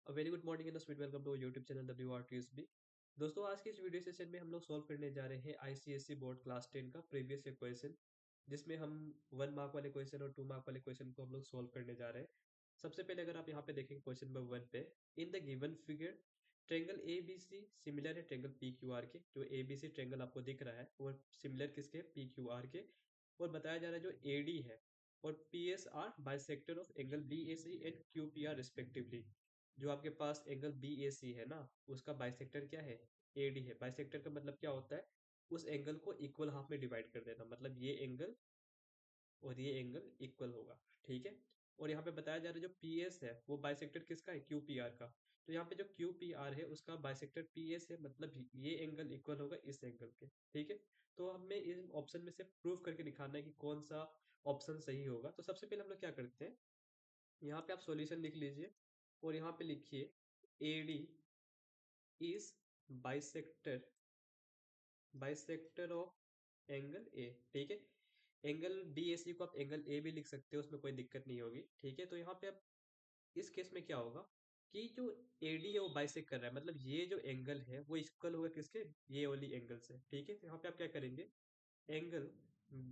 Very good morning and sweet welcome to YouTube channel WRTSB। दोस्तों आज की इस वीडियो सेशन में हम लोग सॉल्व करने जा रहे हैं ICSE बोर्ड क्लास 10 का प्रीवियस ईयर क्वेश्चन, जिसमें हम 1 मार्क वाले क्वेश्चन और 2 मार्क वाले क्वेश्चन को हम लोग सॉल्व करने जा रहे हैं। सबसे पहले अगर आप यहाँ पे देखेंगे क्वेश्चन नंबर 1 पे, इन the given figure triangle ABC similar है ट्रेंगल PQR के। जो ABC ट्रेंगल आपको दिख रहा है वो सिमिलर किसके, PQR के। और बताया जा रहा है जो AD है और PSR bisector of angle BAC and QPR respectively. जो आपके पास एंगल BAC है ना, उसका बाइसेक्टर क्या है, AD है। बाइसेक्टर का मतलब क्या होता है, उस एंगल को इक्वल हाफ में डिवाइड कर देना, मतलब ये एंगल और ये एंगल इक्वल होगा। ठीक है। और यहाँ पे बताया जा रहा है जो PS है वो बाइसेक्टर किसका है, QPR का। तो यहाँ पे जो QPR है उसका बाइसेक्टर PS है, मतलब ये एंगल इक्वल होगा इस एंगल के। ठीक है। तो हमें इन ऑप्शन में से प्रूव करके दिखाना है कि कौन सा ऑप्शन सही होगा। तो सबसे पहले हम लोग क्या करते हैं, यहाँ पे आप सॉल्यूशन लिख लीजिए और यहाँ पे लिखिए AD is bisector bisector of angle A। ठीक है। एंगल BAC को आप एंगल A भी लिख सकते हो, उसमें कोई दिक्कत नहीं होगी। ठीक है। तो यहाँ पे आप इस केस में क्या होगा कि जो AD है वो बाइसेक्ट कर रहा है, मतलब ये जो एंगल है वो इक्वल होगा किसके, ये वाली एंगल से। ठीक है। तो यहाँ पे आप क्या करेंगे, एंगल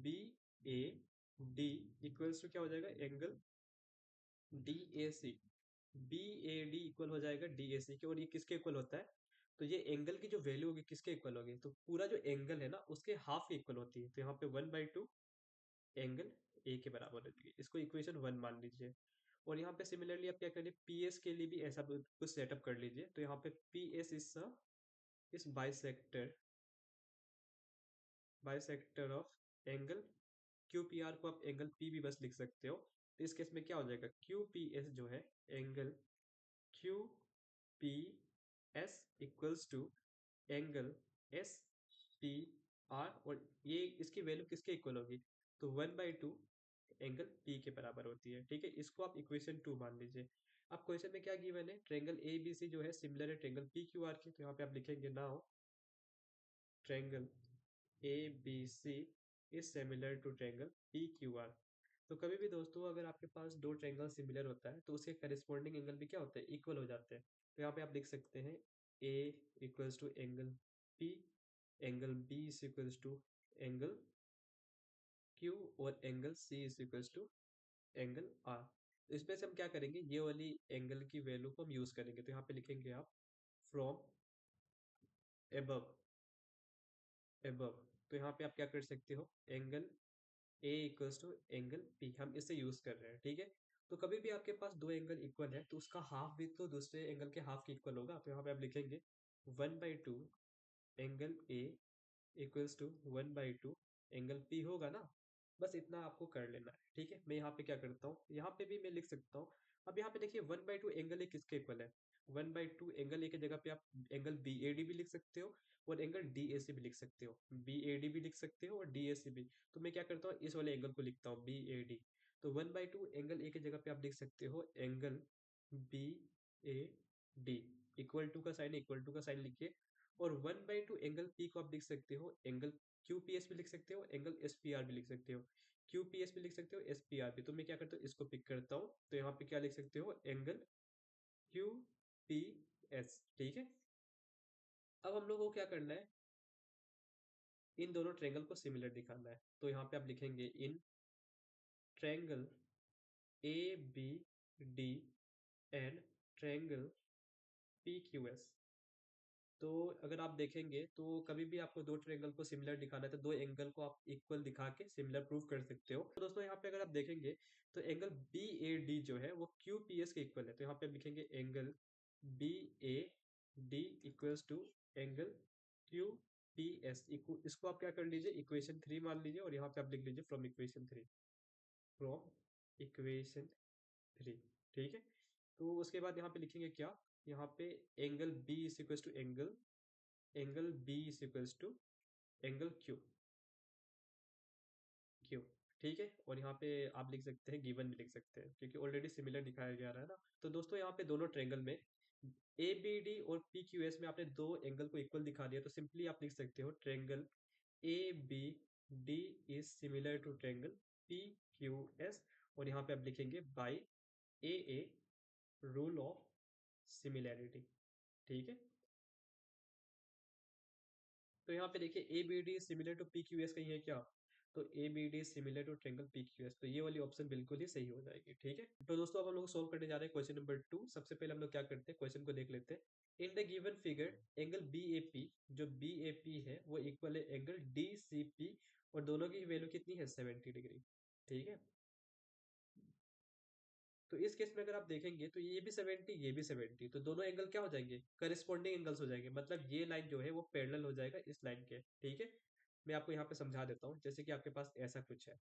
BAD इक्वल्स टू क्या हो जाएगा, एंगल DAC। BAD इक्वल हो जाएगा DAC के। और ये किसके इक्वल होता है, तो ये एंगल की जो वैल्यू होगी किसके इक्वल होगी, तो पूरा जो एंगल है ना उसके हाफ की इक्वल होती है। तो यहाँ पे 1/2 एंगल A के बराबर होती है। इसको इक्वेशन 1 मान लीजिए। और यहाँ पे सिमिलरली आप क्या करिए, PS के लिए भी ऐसा कुछ सेटअप कर लीजिए। तो यहाँ पे PS इस बाइसेक्टर ऑफ एंगल QPR को आप एंगल P भी बस लिख सकते हो। तो इस केस में क्या हो जाएगा, QPS जो है angle QPS equals to angle SPR। और ये इसकी वैल्यू किसके इक्वल होगी, तो 1/2 एंगल P के बराबर होती है। ठीक है। इसको आप इक्वेशन 2 मान लीजिए। अब क्वेश्चन में क्या गिवन है, ट्रेंगल ABC जो है सिमिलर है ट्रेंगल PQR के। तो यहाँ पे आप लिखेंगे now triangle ABC is similar to triangle PQR। तो कभी भी दोस्तों अगर आपके पास दो ट्रायंगल सिमिलर होता है तो उसके करस्पॉन्डिंग एंगल भी क्या होता है, इक्वल हो जाते हैं। तो यहाँ पे आप लिख सकते हैं A equals to angle P, angle B is equals to angle Q और angle C is equals to angle R। तो इसमें से हम क्या करेंगे, ये वाली एंगल की वैल्यू को हम यूज करेंगे। तो यहाँ पे लिखेंगे आप फ्रॉम एबव एबव। तो यहाँ पे आप क्या कर सकते हो, angle A equals to angle P हम इसे यूज कर रहे हैं। ठीक है। तो कभी भी आपके पास दो एंगल इक्वल है तो उसका हाफ भी तो दूसरे एंगल के हाफ के इक्वल होगा। तो यहाँ पे आप लिखेंगे 1/2 angle A equals to 1/2 angle P होगा ना। बस इतना आपको कर लेना है। ठीक है। मैं यहाँ पे क्या करता हूँ, यहाँ पे भी मैं लिख सकता हूँ। अब यहाँ पे देखिए 1/2 एंगल ए किसके इक्वल है, 1/2 एंगल ए की जगह पे आप एंगल BAD भी लिख सकते हो और एंगल DAC भी लिख सकते हो, BAD भी लिख सकते हो और DAC भी। तो मैं क्या करता हूँ, इस वाले एंगल को लिखता हूँ BAD। तो 1/2 एंगल ए की जगह पे आप लिख सकते हो एंगल BAD। इक्वल टू का साइन, इक्वल टू का साइन लिखिए। और 1/2 एंगल P को आप लिख सकते हो एंगल QPS भी लिख सकते हो, एंगल SPR भी लिख सकते हो। QPS भी लिख सकते हो, SPR भी। तो मैं क्या करता हूँ, इसको पिक करता हूँ। तो यहाँ पे क्या लिख सकते हो, एंगल QPS। ठीक है। अब हम लोग को क्या करना है, इन दोनों ट्रायंगल को सिमिलर दिखाना है। तो यहाँ पे आप लिखेंगे in triangle ABD and triangle PQS। तो अगर आप देखेंगे तो कभी भी आपको दो ट्रायंगल को सिमिलर दिखाना है तो दो एंगल को आप इक्वल दिखा के सिमिलर प्रूव कर सकते हो। तो दोस्तों यहाँ पे अगर आप देखेंगे तो एंगल BAD जो है वो QPS के इक्वल है। तो यहाँ पे आप लिखेंगे angle BAD equals to angle QPS। इसको आप क्या कर लीजिए, इक्वेशन 3 मान लीजिए। और यहाँ पे आप लिख लीजिए फ्रॉम इक्वेशन 3। ठीक है। तो उसके बाद यहाँ पे लिखेंगे क्या, यहाँ पे angle B is equals to angle B is equals to angle Q. ठीक है। और यहाँ पे आप लिख सकते हैं गिवन भी लिख सकते हैं क्योंकि ऑलरेडी सिमिलर दिखाया जा रहा है ना। तो दोस्तों यहाँ पे दोनों ट्रायंगल में ABD और PQS में आपने दो एंगल को इक्वल दिखा दिया। तो सिंपली आप लिख सकते हो triangle ABD is similar to triangle PQS। और यहाँ पे आप लिखेंगे by AA rule of similarity. ठीक है, तो यहाँ पे देखिए A B D similar to P Q S कहीं है क्या? तो A B D similar to triangle P Q S, तो ये वाली ऑप्शन बिल्कुल ही सही हो जाएगी। ठीक है, तो दोस्तों अब हम लोग सोल्व करने जा रहे हैं क्वेश्चन नंबर 2। सबसे पहले हम लोग क्या करते हैं, क्वेश्चन को देख लेते हैं। In the given figure angle B A P, जो बी ए पी है वो इक्वल है एंगल डी सी पी, और दोनों की वैल्यू कितनी है, 70 डिग्री। ठीक है, तो इस केस में अगर आप देखेंगे तो ये भी 70, ये भी 70, तो दोनों एंगल क्या हो जाएंगे, करस्पॉन्डिंग एंगल्स हो जाएंगे, मतलब ये लाइन जो है वो पैरेलल हो जाएगा इस लाइन के। ठीक है, मैं आपको यहाँ पे समझा देता हूँ, जैसे कि आपके पास ऐसा कुछ है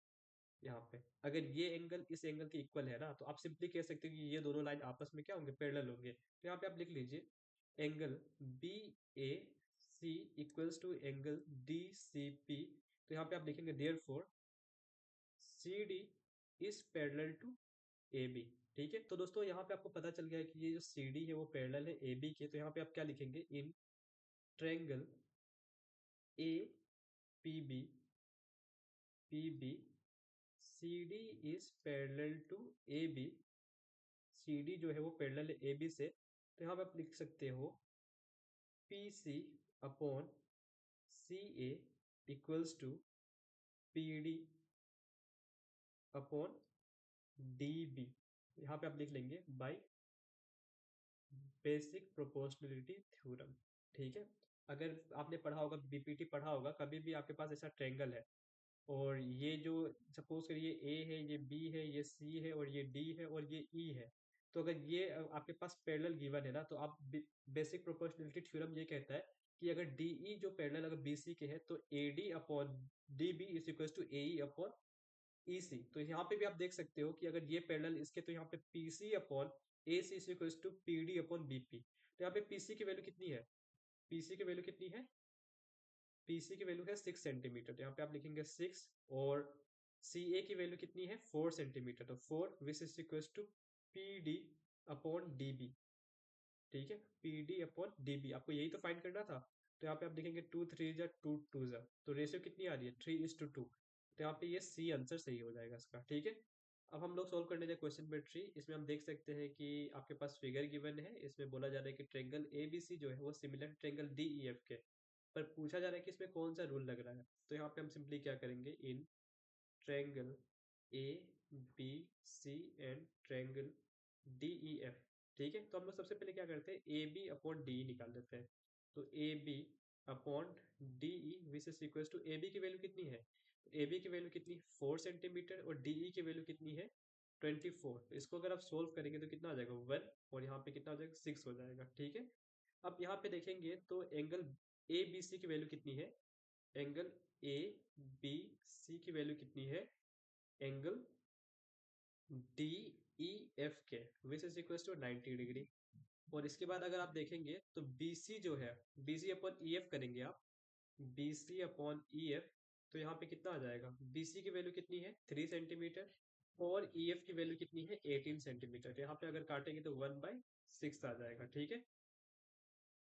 यहाँ पे, अगर ये एंगल इस एंगल के इक्वल है ना, तो आप सिंपली कह सकते हो कि ये दोनों लाइन आपस में क्या होंगे, पैरेलल होंगे। तो यहाँ पे आप लिख लीजिए angle B A C equals to angle D C P. तो यहाँ पे आप लिखेंगे therefore C D is parallel to A B. ठीक है, तो दोस्तों यहाँ पे आपको पता चल गया है कि ये जो सी डी है वो पैरेलल है ए बी के, तो यहाँ पे आप क्या लिखेंगे, in triangle A P B P B C D is parallel to A B, C D जो है वो पैरेलल है ए बी से। तो यहाँ पे आप लिख सकते हो P C upon C A equals to P D upon D B. यहाँ पे आप लिख लेंगे बाई बेसिक प्रोपोर्शनलिटी थ्योरम। ठीक है, अगर आपने पढ़ा होगा, बीपीटी पढ़ा होगा, कभी भी आपके पास ऐसा ट्रायंगल है और ये जो सपोज करिए ए है, ये बी है, ये सी है, और ये डी है, और ये ई है, तो अगर ये आपके पास पैरेलल गिवन है ना, तो आप बेसिक प्रोपोर्शनलिटी थ्योरम ये कहता है कि अगर डी ई जो पैरेलल अगर बी सी के है, तो A D upon D B is equal to A E upon E C. तो यहाँ पे भी आप देख सकते हो कि अगर ये पैरेलल इसके, तो यहाँ पे P C upon A C is equal to P D upon B P. तो यहाँ पे पी सी की वैल्यू कितनी है, पी सी की वैल्यू कितनी है, पीसी की वैल्यू है 6 सेंटीमीटर, तो यहाँ पे आप लिखेंगे 6, और सी ए की वैल्यू कितनी है, 4 सेंटीमीटर, तो 4 which is equal to P D upon D B. ठीक है, P D upon D B, आपको यही तो फाइंड करना था। तो यहाँ पे आप लिखेंगे 2 3 जा 2 2 जा, तो रेशियो कितनी आ रही है, 3:2। तो यहाँ पे ये सी आंसर सही हो जाएगा इसका। ठीक है, अब हम लोग सोल्व करने जाए क्वेश्चन नंबर 3। इसमें हम देख सकते हैं कि आपके पास फिगर गिवन है, इसमें बोला जा रहा है कि ट्रायंगल ए बी सी जो है वो similar triangle D E F के, पर पूछा जा रहा है कि इसमें कौन सा रूल लग रहा है। तो यहाँ पे हम सिंपली क्या करेंगे, in triangle A B C and triangle D E F. ठीक है, तो हम लोग सबसे पहले क्या करते हैं, ए बी अपॉन डी निकाल देते हैं। तो A B upon D E which is equal to, A B की वैल्यू कितनी है, ए बी की वैल्यू कितनी, 4 सेंटीमीटर, और डी ई की वैल्यू कितनी है, 24। तो इसको अगर आप सोल्व करेंगे तो कितना आ जाएगा, 1, और यहाँ पे कितना हो जाएगा, 6 हो जाएगा। ठीक है, अब यहाँ पे देखेंगे तो एंगल ए बी सी की वैल्यू कितनी है, एंगल ए बी सी की वैल्यू कितनी है, एंगल डी ई एफ के which is equal to 90 degree. और इसके बाद अगर आप देखेंगे तो बी सी जो है, B C upon E F करेंगे आप, B C upon E F, तो यहाँ पे कितना आ जाएगा, बी सी की वैल्यू कितनी है, 3 सेंटीमीटर, और ई एफ की वैल्यू कितनी है, 18 सेंटीमीटर। यहाँ पे अगर काटेंगे तो 1/6 आ जाएगा। ठीक है,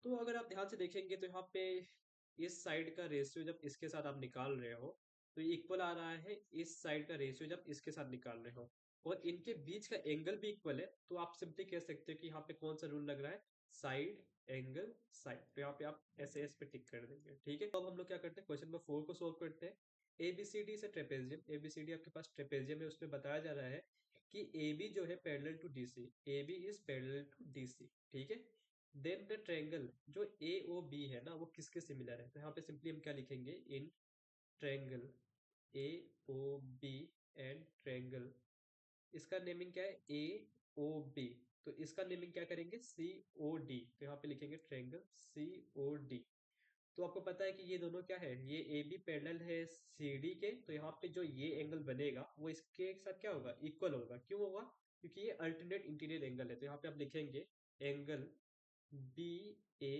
तो अगर आप ध्यान से देखेंगे तो यहाँ पे इस साइड का रेशियो जब इसके साथ आप निकाल रहे हो, तो ये इक्वल आ रहा है इस साइड का रेशियो जब इसके साथ निकाल रहे हो, और इनके बीच का एंगल भी इक्वल है, तो आप सिंपली कह सकते हो कि यहाँ पे कौन सा रूल लग रहा है, साइड एंगल साइड। तो यहाँ पे आप ऐसे एस पे टिक कर देंगे। ठीक है, तो अब हम लोग क्या करते हैं, क्वेश्चन नंबर 4 को सोल्व करते हैं। एबीसीडी से ट्रेपेजियम, एबीसीडी आपके पास ट्रेपेजियम है, उसमें बताया जा रहा है कि ए बी जो है parallel to D C, A B is parallel to D C. ठीक है, देन द ट्रायंगल जो ए ओ बी है ना, वो किसके सिमिलर है, तो यहाँ पे सिंपली हम क्या लिखेंगे, in triangle A O B and triangle, इसका नेमिंग क्या है, ए ओ बी, तो इसका नेमिंग क्या करेंगे, सी ओ डी। तो यहाँ पे लिखेंगे ट्रायंगल सी ओ डी। तो आपको पता है कि ये दोनों क्या है, ये ए बी पैरेलल है सी डी के, तो यहाँ पे जो ये एंगल बनेगा वो इसके साथ क्या होगा, इक्वल होगा। क्यों होगा, क्योंकि ये अल्टरनेट इंटीरियर एंगल है। तो यहाँ पे आप लिखेंगे angle B A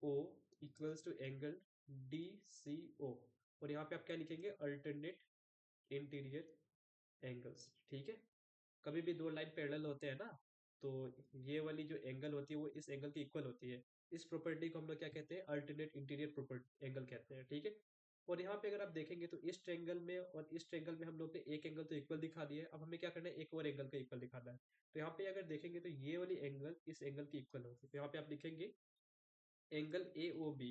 O equals to angle D C O, और यहाँ पे आप क्या लिखेंगे, अल्टरनेट इंटीरियर एंगल्स। ठीक है, कभी भी दो लाइन पैरेलल होते हैं ना, तो ये वाली जो एंगल होती है वो इस एंगल की इक्वल होती है। इस प्रॉपर्टी को हम लोग क्या कहते हैं, अल्टरनेट इंटीरियर प्रॉपर्टी एंगल कहते हैं। ठीक है, और यहाँ पे अगर आप देखेंगे तो इस ट्रेंगल में और इस ट्रेंगल में हम लोग ने एक एंगल तो इक्वल दिखा दिया है, अब हमें क्या करना है, एक और एंगल का इक्वल दिखाना है। तो यहाँ पे अगर देखेंगे तो ये वाली एंगल इस एंगल की इक्वल होगी, तो यहाँ पे आप लिखेंगे angle A O B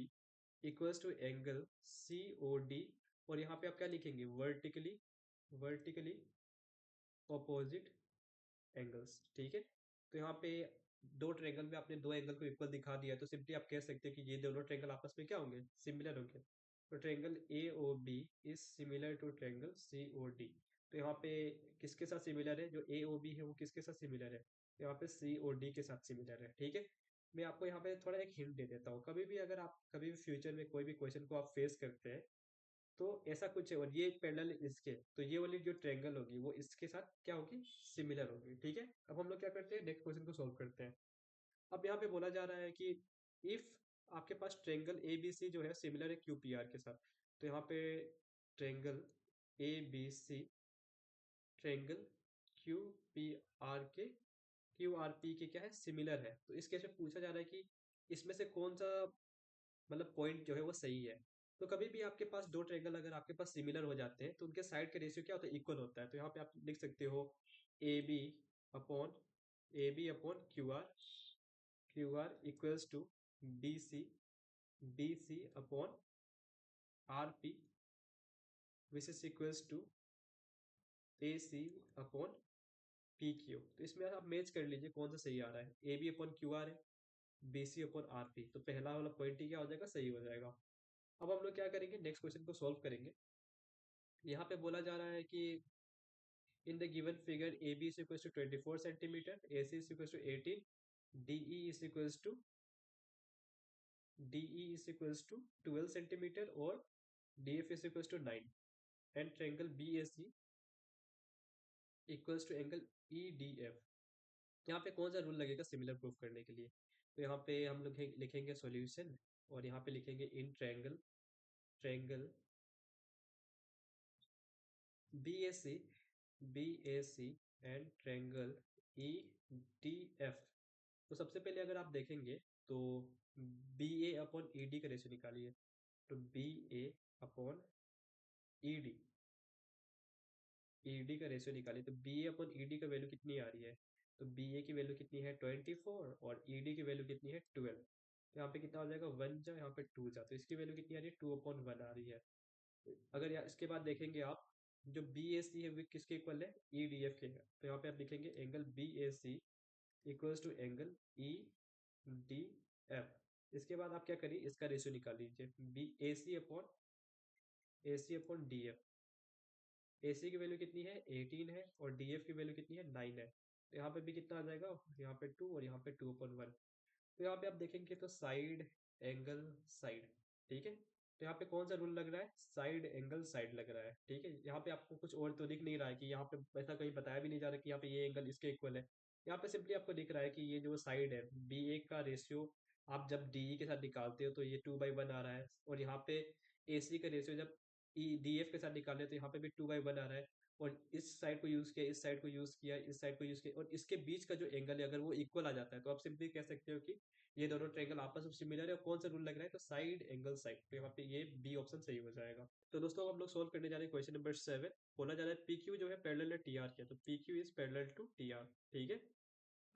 equals to angle C O D, और यहाँ पे आप क्या लिखेंगे, वर्टिकली, वर्टिकली ऑपोजिट एंगल्स, ठीक है। तो यहाँ पे दो ट्रायंगल में आपने दो एंगल को इक्वल दिखा दिया, तो सिंपली आप कह सकते हैं कि ये दोनों ट्रायंगल आपस में क्या होंगे, सिमिलर होंगे। तो triangle A O B is similar to triangle C O D. तो यहाँ पे किसके साथ सिमिलर है, जो ए ओ बी है वो किसके साथ सिमिलर है, तो यहाँ पे सी ओ डी के साथ सिमिलर है, ठीक है। मैं आपको यहाँ पे थोड़ा एक हिंट दे देता हूँ, कभी भी अगर आप कभी भी फ्यूचर में कोई भी क्वेश्चन को आप फेस करते हैं, तो ऐसा कुछ है और ये पैरेलल इसके, तो ये वाली जो ट्रायंगल होगी वो इसके साथ क्या होगी, सिमिलर होगी, ठीक है। अब हम लोग क्या करते हैं, नेक्स्ट क्वेश्चन को सॉल्व करते हैं। अब यहाँ पे बोला जा रहा है कि इफ आपके पास ट्रायंगल ए बी सी जो है सिमिलर है क्यू पी आर के साथ, तो यहाँ पे triangle A B C triangle Q P R के, क्यू आर पी के क्या है, सिमिलर है, तो इस केस में पूछा जा रहा है कि इसमें से कौन सा मतलब पॉइंट जो है वो सही है। तो कभी भी आपके पास दो ट्रायंगल अगर आपके पास सिमिलर हो जाते हैं तो उनके साइड का रेशियो क्या होता है, इक्वल होता है। तो यहाँ पे आप लिख सकते हो A B upon, A B upon Q R equals to B C upon R P which is equals to A C upon P Q. तो इसमें आप मैच कर लीजिए कौन सा सही आ रहा है, A B upon Q R है, B C upon R P, तो पहला वाला पॉइंट ही क्या हो जाएगा, सही हो जाएगा। अब हम लोग क्या करेंगे, नेक्स्ट क्वेश्चन को सॉल्व करेंगे। यहाँ पे बोला जा रहा है कि in the given figure AB is equals to 24 centimeter, AC is equals to 18, DE is equals to DE is equals to 12 centimeter और DF is equals to 9, and triangle BAC equals to angle EDF। यहाँ पे कौन सा rule लगेगा similar proof करने के लिए, तो यहाँ पे हम लोग लिखेंगे सॉल्यूशन, और यहाँ पे लिखेंगे in triangle, triangle BAC BAC and triangle EDF। तो सबसे पहले अगर आप देखेंगे तो B A upon E D का रेशियो निकालिए, तो B A upon E D, E D का रेशियो निकालिए, तो B A upon E D का वैल्यू कितनी आ रही है, तो बी ए की वैल्यू कितनी है 24 और ई डी की वैल्यू कितनी है 12। तो यहाँ पे कितना हो जाएगा, वन जा यहाँ पे टू जा, तो इसकी वैल्यू कितनी आ रही है, 2/1 आ रही है। अगर यहाँ इसके बाद देखेंगे आप, जो बी ए सी है वो किसके इक्वल है, ई डी एफ के है, तो यहाँ पे आप लिखेंगे angle B A C equals to angle E D F. इसके बाद आप क्या करिए, इसका रेशियो निकाल लीजिए, B A C upon D F. A C की वैल्यू कितनी है 18 है और डी एफ की वैल्यू कितनी है 9 है, तो यहाँ पे भी कितना आ जाएगा, यहाँ पे 2 और यहाँ पे 2/1। तो यहाँ पे आप देखेंगे तो साइड एंगल साइड, ठीक है। तो यहाँ पे कौन सा रूल लग रहा है, साइड एंगल साइड लग रहा है, ठीक है। यहाँ पे आपको कुछ और तो दिख नहीं रहा है कि यहाँ पे ऐसा कहीं बताया भी नहीं जा रहा कि यहाँ पे ये एंगल इसके इक्वल है। यहाँ पे सिंपली आपको दिख रहा है कि ये जो साइड है बी ए का रेशियो आप जब डी के साथ निकालते हो तो ये 2/1 आ रहा है, और यहाँ पे ए सी का रेशियो जब ई डी एफ के साथ निकाले तो यहाँ पे भी 2/1 आ रहा है। और इस साइड को यूज किया, इस साइड को यूज किया, इस साइड को यूज किया, और इसके बीच का जो एंगल है अगर वो इक्वल आ जाता है तो आप सिंपली कह सकते हो कि ये दोनों ट्रायंगल आपस में सिमिलर है। और कौन सा रूल लग रहा है, तो साइड एंगल साइड, तो यहाँ पे ये बी ऑप्शन सही हो जाएगा। तो दोस्तों अब हम लोग सोल्व करने जा रहे हैं क्वेश्चन नंबर 7। बोला जा रहा है पी क्यू जो है पैरेलल है टी आर के, तो P Q is parallel to T R, ठीक है।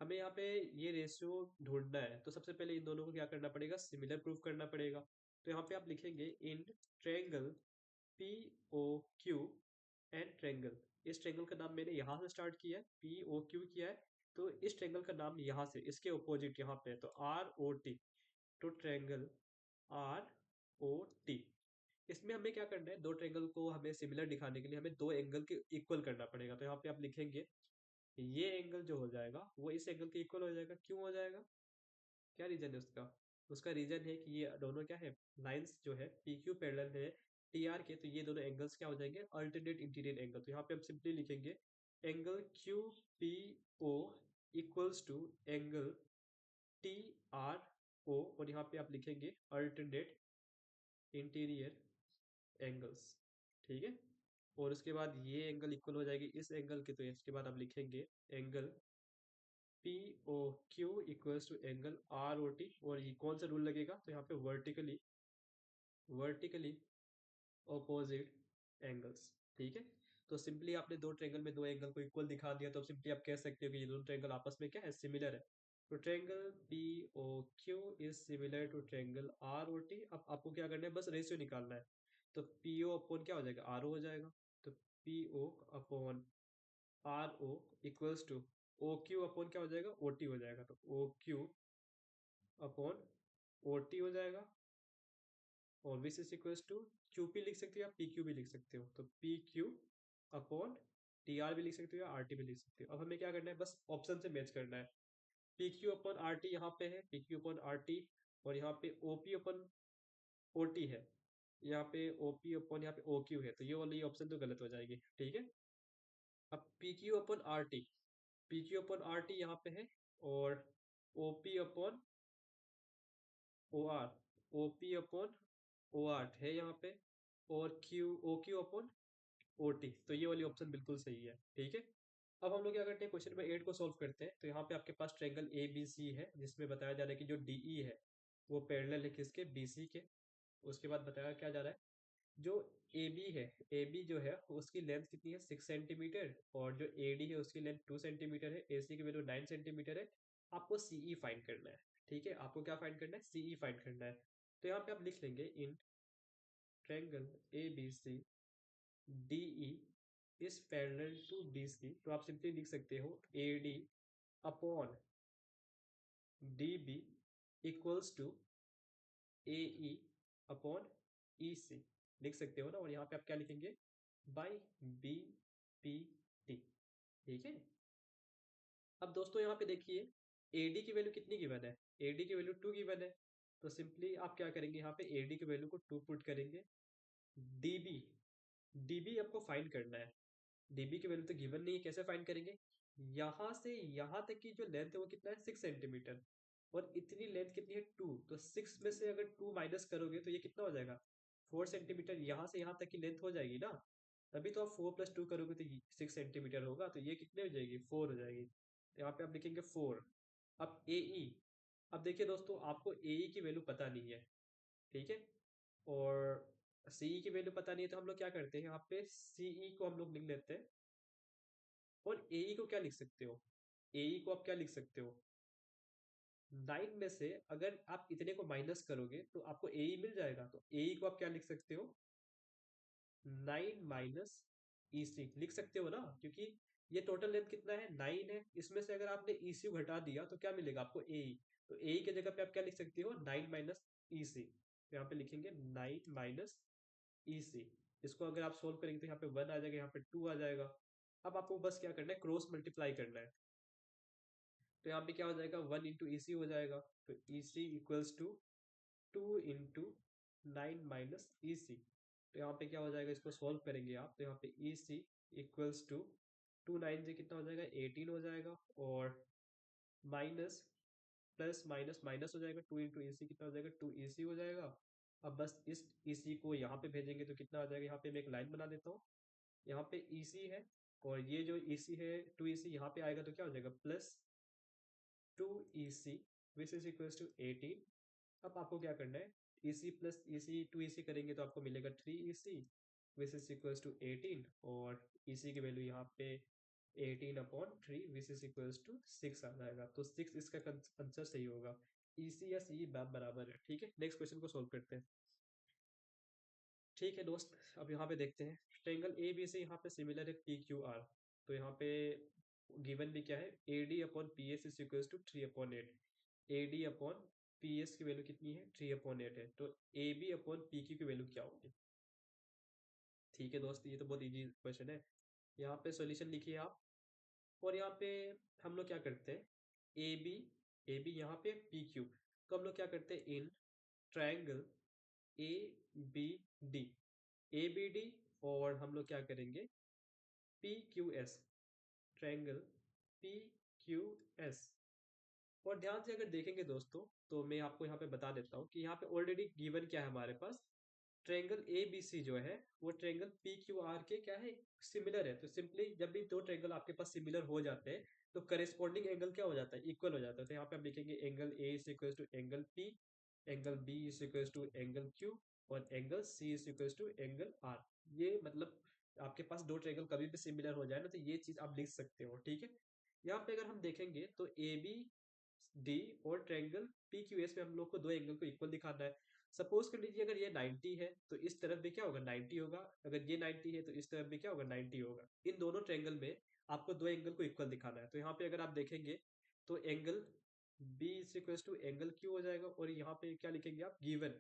हमें यहाँ पे ये रेशियो ढूंढना है, तो सबसे पहले इन दोनों को क्या करना पड़ेगा, सिमिलर प्रूफ करना पड़ेगा। तो यहाँ पे आप लिखेंगे in triangle P O Q and triangle, इस ट्रायंगल का नाम मैंने यहाँ से स्टार्ट किया है, पी ओ क्यू किया है, तो इस ट्रायंगल का नाम यहाँ से इसके ऑपोजिट यहाँ पे है, तो आर ओ टी, तो ट्रायंगल आर ओ टी। इसमें हमें क्या करना है, दो ट्रायंगल को हमें सिमिलर दिखाने के लिए हमें दो एंगल के इक्वल करना पड़ेगा। तो यहाँ पे आप लिखेंगे ये एंगल जो हो जाएगा वो इस एंगल के इक्वल हो जाएगा, क्यों हो जाएगा, क्या रीजन है उसका, उसका रीजन है कि ये दोनों क्या है, लाइंस जो है पी क्यू पैरेलल है टी आर के, तो ये दोनों एंगल्स क्या हो जाएंगे, अल्टरनेट इंटीरियर एंगल। तो यहाँ पे हम सिंपली लिखेंगे angle Q P O equals to angle T R O, और यहाँ पे आप लिखेंगे अल्टरनेट इंटीरियर एंगल्स, ठीक है। और उसके बाद ये एंगल इक्वल हो जाएगी इस एंगल के, तो इसके बाद आप लिखेंगे angle P O Q equals to angle R O T, और ये कौन सा रूल लगेगा, तो यहाँ पे वर्टिकली, वर्टिकली ऑपोजिट एंगल्स। ठीक है, तो सिंपली आपने दो ट्रायंगल में दो एंगल को इक्वल दिखा दिया, तो सिंपली आप कह सकते हो कि ये दोनों ट्रायंगल आपस में क्या है, सिमिलर है। तो triangle P O Q is similar to triangle R O T. अब आपको क्या करना है, बस रेशियो निकालना है। तो पी ओ अपॉन क्या हो जाएगा, आर ओ हो जाएगा। तो P O upon R O equals to O Q upon क्या हो जाएगा, ओ टी हो जाएगा। तो O Q upon O T हो जाएगा। और which is equals to Q P लिख सकते हो या पी क्यू भी लिख सकते हो। तो P Q upon T R भी लिख सकते हो या आर टी भी लिख सकते हो। अब हमें क्या करना है, बस ऑप्शन से मैच करना है। P Q upon R T यहाँ पे है, P Q upon R T. और यहाँ पे O P upon O T है, यहाँ पे ओ पी अपॉन यहाँ पे ओ क्यू है। तो ये वाली ऑप्शन तो गलत हो जाएगी। ठीक है, अब P Q upon R T, P Q upon R T यहाँ पे है। और O P upon O R, O P upon O R है यहाँ पे। और Q O Q upon O T. तो ये वाली ऑप्शन बिल्कुल सही है। ठीक है, अब हम लोग क्या करते हैं, क्वेश्चन नंबर 8 को सॉल्व करते हैं। तो यहाँ पे आपके पास ट्रायंगल ए बी सी है, जिसमें बताया जा रहा है कि जो डी ई है वो पैरेलल है किसके, बी सी के। उसके बाद बताया क्या जा रहा है, जो ए बी है, ए बी जो है उसकी लेंथ कितनी है, 6 सेंटीमीटर। और जो ए डी है उसकी लेंथ 2 सेंटीमीटर है। ए सी की वैल्यू 9 सेंटीमीटर है। आपको सीई फाइंड करना है। ठीक है, आपको क्या फाइंड करना है, सीई फाइंड करना है। तो यहाँ पे आप लिख लेंगे in triangle A B C D E is parallel to B C. तो आप सिंपली लिख सकते हो A D upon D B equals to A E upon E C. लिख सकते हो ना। और यहाँ पे आप क्या लिखेंगे, बाई बी पी टी। ठीक है, अब दोस्तों यहाँ पे देखिए AD की वैल्यू कितनी गिवन है, AD की वैल्यू 2 गिवन है। तो सिंपली आप क्या करेंगे, यहाँ पे AD की वैल्यू को 2 पुट करेंगे। DB, DB आपको फाइंड करना है। DB की वैल्यू तो गिवन नहीं है, कैसे फाइंड करेंगे, यहाँ से यहाँ तक की जो लेंथ है वो कितना है, 6 सेंटीमीटर। और इतनी लेंथ कितनी है, 2। तो 6 में से अगर 2 माइनस करोगे तो ये कितना हो जाएगा, 4 सेंटीमीटर। यहाँ से यहाँ तक की लेंथ हो जाएगी ना। तभी तो आप 4 + 2 करोगे तो 6 सेंटीमीटर होगा। तो ये कितने हो जाएगी, 4 हो जाएगी। तो यहाँ पे आप लिखेंगे 4। अब ए ई, अब देखिए दोस्तों आपको ए ई की वैल्यू पता नहीं है। ठीक है, और सी ई की वैल्यू पता नहीं है। तो हम लोग क्या करते हैं, यहाँ पे सी ई को हम लोग लिख लेते हैं। और ए ई को क्या लिख सकते हो, ए ई को आप क्या लिख सकते हो, 9 में से अगर आप इतने को माइनस करोगे तो आपको ए ई मिल जाएगा। तो ए ई को आप क्या लिख सकते हो, 9 - ई सी लिख सकते हो ना। क्योंकि ये टोटल लेंथ कितना है, 9 है। इसमें से अगर आपने ई सी घटा दिया तो क्या मिलेगा आपको, ए ई। तो ए ई के जगह पे आप क्या लिख सकते हो, 9 - ई सी। तो यहाँ पे लिखेंगे 9 - ई सी। इसको अगर आप सोल्व करेंगे तो यहाँ पे 1 आ जाएगा, यहाँ पे 2 आ जाएगा। अब आपको बस क्या करना है, क्रॉस मल्टीप्लाई करना है। तो यहाँ पे क्या हो जाएगा, 1 इंटू ई सी हो जाएगा। तो ई सी equals to 2 into 9 - E C. तो यहाँ पे क्या हो जाएगा, इसको सॉल्व करेंगे आप। तो यहाँ पे ई सी इक्वल्स टू 2 9 से कितना हो जाएगा, 18 हो जाएगा। और माइनस प्लस माइनस माइनस हो जाएगा, 2 इंटू ई सी कितना हो जाएगा, 2 ई सी हो जाएगा। अब बस इस ई सी को यहाँ पे भेजेंगे तो कितना आ जाएगा, यहाँ पे मैं एक लाइन बना देता हूँ। यहाँ पे ई सी है, और ये जो ई सी है 2 ई सी यहाँ पे आएगा तो क्या हो जाएगा, plus 2 E C which is equals to 18। अब आपको क्या करना है, ई सी प्लस ई सी 2 ई सी करेंगे तो आपको मिलेगा 3 ई C which is equals to 18। और ई सी की वैल्यू यहाँ पे 18/3 विच इज इक्वल्स टू 6 आ जाएगा। तो 6 इसका आंसर सही होगा। ई सी या सी बराबर है। ठीक है, नेक्स्ट क्वेश्चन को सोल्व करते हैं। ठीक है दोस्त, अब यहाँ पे देखते हैं ट्रायंगल ए बी से यहाँ पे सिमिलर है पी क्यू आर। तो यहाँ पे गिवन भी क्या है, A D upon P S is equals to 3/8। A D upon P S की वैल्यू कितनी है, 3/8 है। तो A B upon P Q की वैल्यू क्या होगी। ठीक है दोस्त, ये तो बहुत इजी क्वेश्चन है। यहाँ पे सॉल्यूशन लिखिए आप। और यहाँ पे हम लोग क्या करते हैं, ए बी यहाँ पे पी क्यू। तो हम लोग क्या करते हैं, in triangle A B D, A B D. और हम लोग क्या करेंगे, P Q S, triangle P Q S. और ध्यान से अगर देखेंगे दोस्तों, तो मैं आपको यहाँ पे बता देता हूँ कि यहाँ पे ऑलरेडी गिवन क्या है हमारे पास, ट्रायंगल ए बी सी जो है वो ट्रायंगल पी क्यू आर के क्या है, सिमिलर है। तो सिंपली जब भी दो ट्रायंगल आपके पास सिमिलर हो जाते हैं तो करेस्पॉन्डिंग एंगल क्या हो जाता है, इक्वल हो जाता है। तो यहाँ पे हम लिखेंगे angle A is equal to angle P angle B is equal to angle Q और angle C is equal to angle R. ये मतलब आपके पास दो ट्रायंगल कभी भी सिमिलर हो जाए ना, तो ये चीज आप लिख सकते हो, ठीक है। यहाँ पे अगर हम देखेंगे तो ए बी डी और ट्रायंगल पी क्यू एस में हम लोग को दो एंगल को इक्वल दिखाना है। सपोज कर लीजिए अगर ये 90 है तो इस तरफ भी क्या होगा, 90 होगा। अगर ये 90 है तो इस तरफ भी क्या होगा, 90 होगा। इन दोनों ट्रायंगल में आपको दो एंगल को इक्वल दिखाना है। तो यहाँ पे अगर आप देखेंगे तो angle B is equal to angle Q हो जाएगा, और यहाँ पे क्या लिखेंगे आप, गिवन।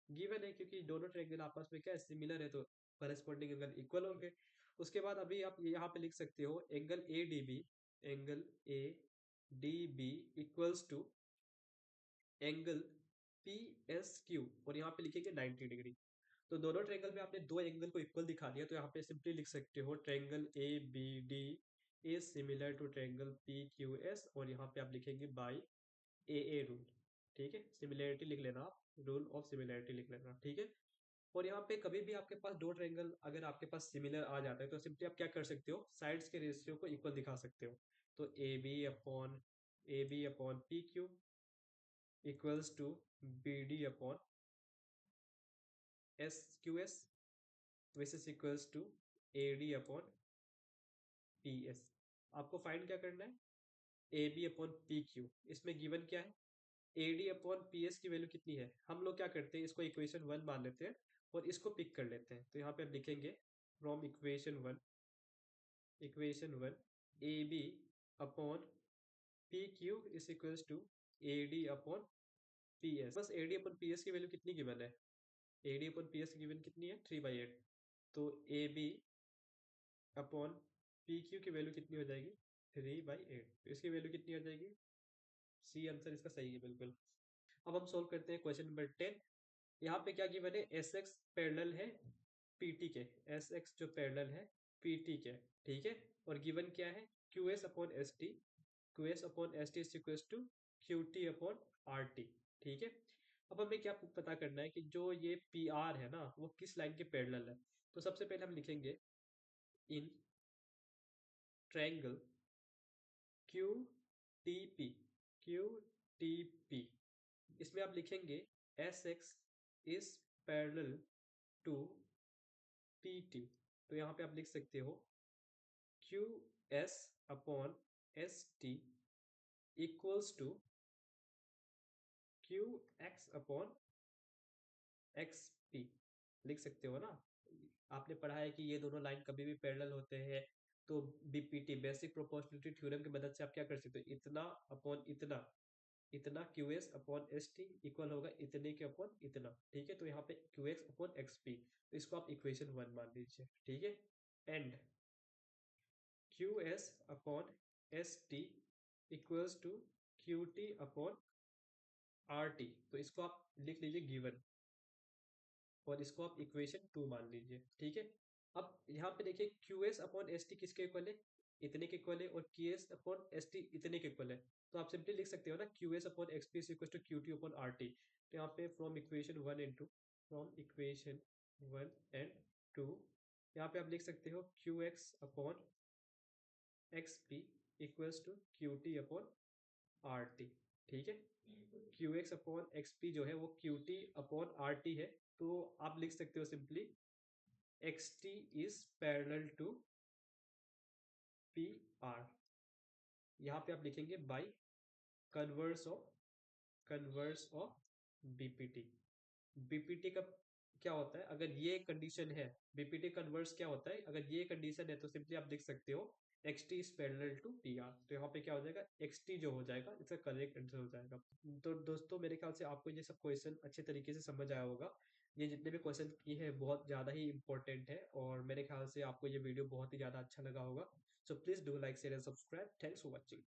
गिवन है क्योंकि दोनों ट्रायंगल आपस में क्या है, सिमिलर है, तो करस्पॉन्डिंग एंगल इक्वल होंगे। उसके बाद अभी आप यहाँ पे लिख सकते हो angle A D B, angle A D B equals to angle P S Q, और यहाँ पे लिखेंगे 90 डिग्री। तो दोनों ट्रायंगल में आपने दो एंगल को इक्वल दिखा दिया, तो यहाँ पे सिंपली लिख सकते हो triangle A B D is similar to triangle P Q S, और यहाँ पे आप लिखेंगे बाई ए रूल। ठीक है, सिमिलैरिटी लिख लेना आप, रूल ऑफ सिमिलैरिटी लिख लेना, ठीक है। और यहाँ पे कभी भी आपके पास दो ट्रायंगल अगर आपके पास सिमिलर आ जाता है तो सिंपली आप क्या कर सकते हो, साइड्स के रेशियो को इक्वल दिखा सकते हो। तो A B upon P Q equals to B D upon S Q S, which is equals to A D upon P S. आपको फाइंड क्या करना है, A B upon P Q. इसमें गिवन क्या है, A D upon P S की value कितनी है। हम लोग क्या करते हैं, इसको इक्वेशन वन मान लेते हैं और इसको पिक कर लेते हैं। तो यहाँ पे हम लिखेंगे from equation one A B upon P Q is equals to A D upon P S. बस A D upon P S की वैल्यू कितनी गिवन है, A D upon P S की गिवन कितनी है, 3/8। तो A B upon P Q की value कितनी हो जाएगी, 3/8। तो इसकी वैल्यू कितनी हो जाएगी, सी आंसर इसका सही है बिल्कुल। अब हम सोल्व करते हैं क्वेश्चन नंबर 10। यहाँ पे क्या गिवन है, एस एक्स पैरेलल है पीटी के, एस एक्स जो पैरेलल है पीटी के, ठीक है। और गिवन क्या है, Q S upon S T, Q S upon S T equal to Q T upon R T, ठीक है। अब हमें क्या पता करना है कि जो ये पी आर है ना, वो किस लाइन के पैरेलल है। तो सबसे पहले हम लिखेंगे in triangle Q T P, Q T P, इसमें आप लिखेंगे S X is parallel to P T. तो यहाँ पे आप लिख सकते हो Q S upon S T equals to Q X upon X P, लिख सकते हो ना। आपने पढ़ा है कि ये दोनों लाइन कभी भी पैरेलल होते हैं, तो बीपीटी बेसिक प्रोपोर्शनलिटी थ्योरम की मदद से आप क्या कर सकते हो, इतना अपॉन इतना, इतना Q S upon S T equal होगा इतने के अपॉन इतना, ठीक है। तो यहाँ पे Q X upon X P, तो इसको आप इक्वेशन वन मान लीजिए, ठीक है। And Q S upon S T equals to Q T upon R T, तो इसको आप लिख लीजिए गिवन, और इसको आप इक्वेशन टू मान लीजिए, ठीक है। अब यहाँ पे देखिए Q S upon S T किसके इक्वल है, इतने के इक्वल है, और Q S upon S T इतने के इक्वल है। तो आप सिंपली लिख सकते हो ना, Q S upon X P equal to Q T upon R T. तो यहाँ पे from equation one and two, यहाँ पे आप लिख सकते हो Q X upon X P equals to Q T upon R T, ठीक है। Q X upon X P जो है वो Q T upon R T है। तो आप लिख सकते हो simply X T is parallel to P are. यहाँ पे आप लिखेंगे by converse of BPT. BPT का क्या होता है, अगर ये कंडीशन है, बीपीटी कन्वर्स क्या होता है, अगर ये कंडीशन है तो सिंपली आप लिख सकते हो X T is parallel to P R. तो यहाँ पे क्या हो जाएगा, एक्स टी जो हो जाएगा इसका करेक्ट आंसर हो जाएगा। तो दोस्तों मेरे ख्याल से आपको ये सब क्वेश्चन अच्छे तरीके से समझ आया होगा। ये जितने भी क्वेश्चन किए हैं बहुत ज़्यादा ही इंपॉर्टेंट है, और मेरे ख्याल से आपको ये वीडियो बहुत ही ज़्यादा अच्छा लगा होगा। So please do like share and subscribe. Thanks for watching.